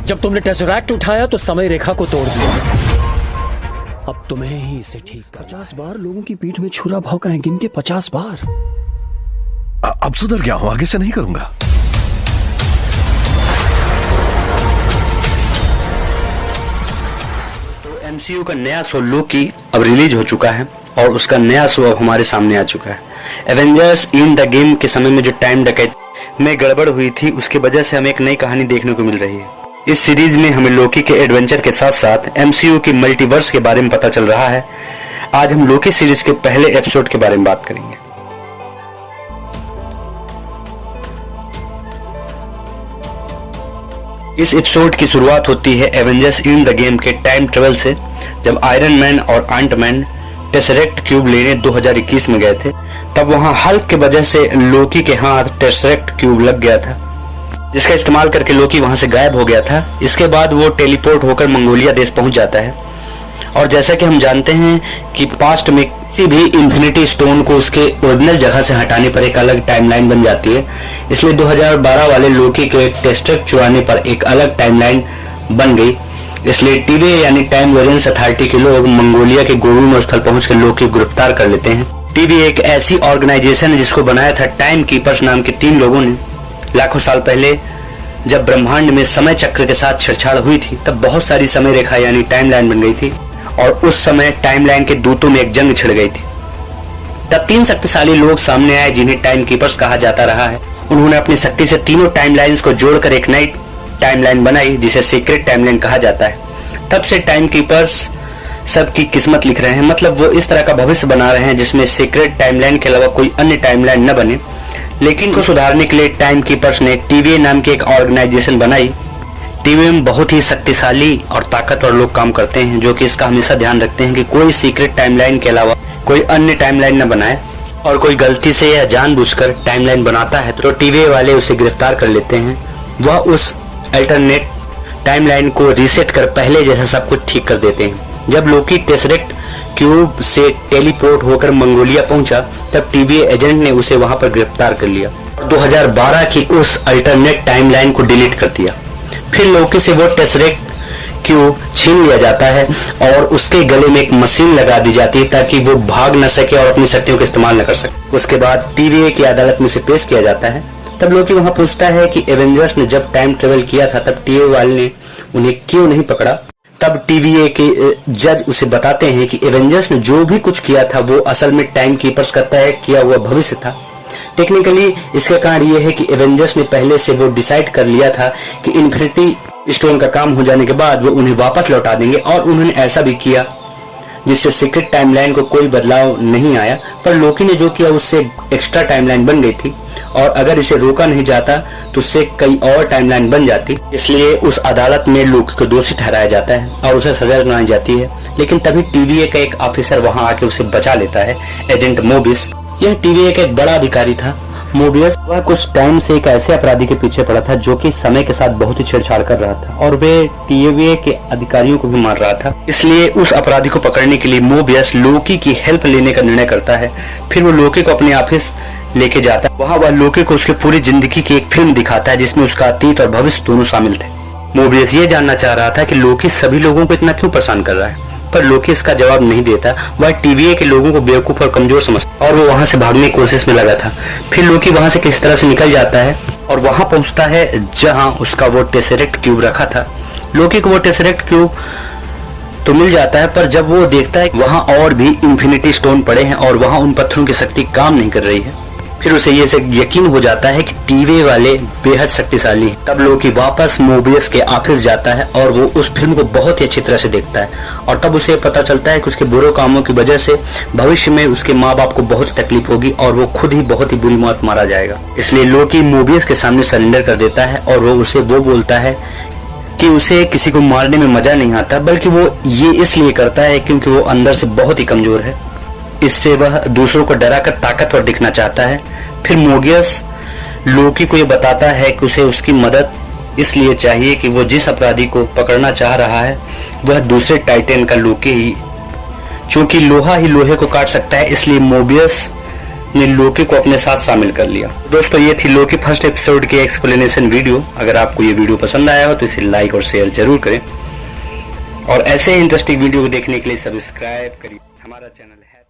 जब तुमने टेसरैक्ट उठाया तो समय रेखा को तोड़ दिया। अब तुम्हें ही इसे ठीक कर। 50 बार लोगों की पीठ में छुरा भौंका है, गिन के 50 बार। अब सुधर गया हूं, आगे से नहीं करूंगा। तो एमसीयू का नया शो लोकी अब रिलीज हो चुका है और उसका नया शो अब हमारे सामने आ चुका है। एवेंजर्स इन द गेम के समय में जो टाइम डकैती में गड़बड़ हुई थी, उसकी वजह से हमें एक नई कहानी देखने को मिल रही है। इस सीरीज में हमें लोकी के एडवेंचर के साथ साथ एमसीयू की मल्टीवर्स के बारे में पता चल रहा है। आज हम लोकी सीरीज के पहले एपिसोड के बारे में बात करेंगे। इस एपिसोड की शुरुआत होती है एवेंजर्स इन द गेम के टाइम ट्रेवल से, जब आयरन मैन और आंट मैन टेसरेक्ट क्यूब लेने 2021 में गए थे। तब वहां हल्क के वजह से लोकी के हाथ टेसरेक्ट क्यूब लग गया था, जिसका इस्तेमाल करके लोकी वहां से गायब हो गया था। इसके बाद वो टेलीपोर्ट होकर मंगोलिया देश पहुंच जाता है। और जैसा कि हम जानते हैं कि पास्ट में किसी भी इन्फिनिटी स्टोन को उसके ओरिजिनल जगह से हटाने पर एक अलग टाइमलाइन बन जाती है। इसलिए 2012 वाले लोकी के टेसरेक्ट चुराने पर एक अलग टाइमलाइन बन गई। इसलिए टीवीए यानी टाइम वेरिएंस अथॉरिटी के लोग मंगोलिया के गोविंद स्थल पहुंचकर लोकी को गिरफ्तार कर लेते हैं। टीवीए एक ऐसी ऑर्गेनाइजेशन है जिसको बनाया था टाइम कीपर्स नाम के 3 लोगों ने। लाखों साल पहले जब ब्रह्मांड में समय चक्र के साथ छेड़छाड़ हुई थी, तब बहुत सारी समय रेखा यानी टाइमलाइन बन गई थी और उस समय टाइमलाइन के दूतों में एक जंग छिड़ गई थी। तब 3 शक्तिशाली लोग सामने आए जिन्हें टाइम कीपर्स कहा जाता रहा है। उन्होंने अपनी शक्ति से तीनों टाइमलाइंस को जोड़कर एक नई टाइमलाइन बनाई जिसे सीक्रेट टाइमलाइन कहा जाता है। तब से टाइम कीपर्स सबकी किस्मत लिख रहे हैं, मतलब वो इस तरह का भविष्य बना रहे हैं जिसमें सीक्रेट टाइमलाइन के अलावा कोई अन्य टाइमलाइन न बने। लेकिन को सुधारने के लिए टाइम कीपर्स ने टीवीए नाम की एक ऑर्गेनाइजेशन बनाई। टीवीए में बहुत ही शक्तिशाली और ताकतवर लोग काम करते हैं, जो कि इसका हमेशा ध्यान रखते हैं कि कोई सीक्रेट टाइमलाइन के अलावा कोई अन्य टाइमलाइन न बनाए। और कोई गलती से या जानबूझकर टाइमलाइन बनाता है तो टीवीए वाले उसे गिरफ्तार कर लेते हैं। वह उस अल्टरनेट टाइमलाइन को रीसेट कर पहले जैसा सब कुछ ठीक कर देते हैं। जब लोकी टेसरेक्ट क्यूब से टेलीपोर्ट होकर मंगोलिया पहुंचा, तब टीवीए एजेंट ने उसे वहां पर गिरफ्तार कर लिया और 2012 की उस अल्टरनेट टाइमलाइन को डिलीट कर दिया। फिर लोकी से वो टेसरेक्ट क्यूब छीन लिया जाता है और उसके गले में एक मशीन लगा दी जाती है ताकि वो भाग न सके और अपनी शक्तियों का इस्तेमाल न कर सके। उसके बाद टीवीए की अदालत में उसे पेश किया जाता है। तब लोकी वहां पूछता है कि एवेंजर्स ने जब टाइम ट्रेवल किया था तब टीवीए वाले ने उन्हें क्यों नहीं पकड़ा। तब टीवीए के जज उसे बताते हैं कि एवेंजर्स ने जो भी कुछ किया था वो असल में टाइम कीपर्स का तय किया हुआ भविष्य था। टेक्निकली इसका कारण यह है कि एवेंजर्स ने पहले से वो डिसाइड कर लिया था कि इन्फिनिटी स्टोन का काम हो जाने के बाद वो उन्हें वापस लौटा देंगे, और उन्होंने ऐसा भी किया जिससे सीक्रेट टाइमलाइन को कोई बदलाव नहीं आया। पर लोकी ने जो किया उससे एक्स्ट्रा टाइमलाइन बन गई थी और अगर इसे रोका नहीं जाता तो उससे कई और टाइमलाइन बन जाती। इसलिए उस अदालत में लोकी को दोषी ठहराया जाता है और उसे सजा सुनाई जाती है। लेकिन तभी टीवीए का एक ऑफिसर वहां आके उसे बचा लेता है, एजेंट मोबियस। यह टीवीए का एक बड़ा अधिकारी था। मोबियस वह कुछ टाइम से एक ऐसे अपराधी के पीछे पड़ा था जो कि समय के साथ बहुत ही छेड़छाड़ कर रहा था और वे टीवीए के अधिकारियों को भी मार रहा था। इसलिए उस अपराधी को पकड़ने के लिए मोबियस लोकी की हेल्प लेने का निर्णय करता है। फिर वो लोकी को अपने ऑफिस लेके जाता है। वहाँ वह लोकी को उसकी पूरी जिंदगी की एक फिल्म दिखाता है जिसमें उसका अतीत और भविष्य दोनों शामिल थे। मोबियस ये जानना चाह रहा था कि लोकी सभी लोगों को इतना क्यों परेशान कर रहा है, पर लोकी इसका जवाब नहीं देता। वह टीवीए के लोगों को बेवकूफ और कमजोर समझता और वो वहां से भागने की कोशिश में लगा था। फिर लोकी वहां से किसी तरह से निकल जाता है और वहां पहुंचता है जहां उसका वो टेसरेक्ट क्यूब रखा था। लोकी को वो टेसरेक्ट क्यूब तो मिल जाता है, पर जब वो देखता है वहां और भी इन्फिनिटी स्टोन पड़े हैं और वहां उन पत्थरों की शक्ति काम नहीं कर रही है, फिर उसे ये यकीन हो जाता है कि टीवीए वाले बेहद शक्तिशाली हैं। तब लोकी वापस मोबियस के ऑफिस जाता है और वो उस फिल्म को बहुत ही अच्छी तरह से देखता है और तब उसे पता चलता है कि उसके बुरे कामों की वजह से भविष्य में उसके माँ बाप को बहुत तकलीफ होगी और वो खुद ही बहुत ही बुरी मौत मारा जाएगा। इसलिए लोकी मोबियस के सामने सरेंडर कर देता है और वो उसे वो बोलता है कि उसे किसी को मारने में मजा नहीं आता, बल्कि वो ये इसलिए करता है क्योंकि वो अंदर से बहुत ही कमजोर है। इससे वह दूसरों को डराकर ताकतवर दिखना चाहता है। फिर मोबियस लोकी को ये बताता है कि उसे उसकी मदद इसलिए चाहिए कि वो जिस अपराधी को पकड़ना चाह रहा है वह दूसरे टाइटन का लोकी ही, चूंकि लोहा ही लोहे को काट सकता है, इसलिए मोबियस ने लोकी को अपने साथ शामिल कर लिया। दोस्तों ये थी लोकी फर्स्ट एपिसोड की एक्सप्लेनेशन वीडियो। अगर आपको ये वीडियो पसंद आया हो तो इसे लाइक और शेयर जरूर करें और ऐसे ही इंटरेस्टिंग वीडियो को देखने के लिए सब्सक्राइब करिए हमारा चैनल है।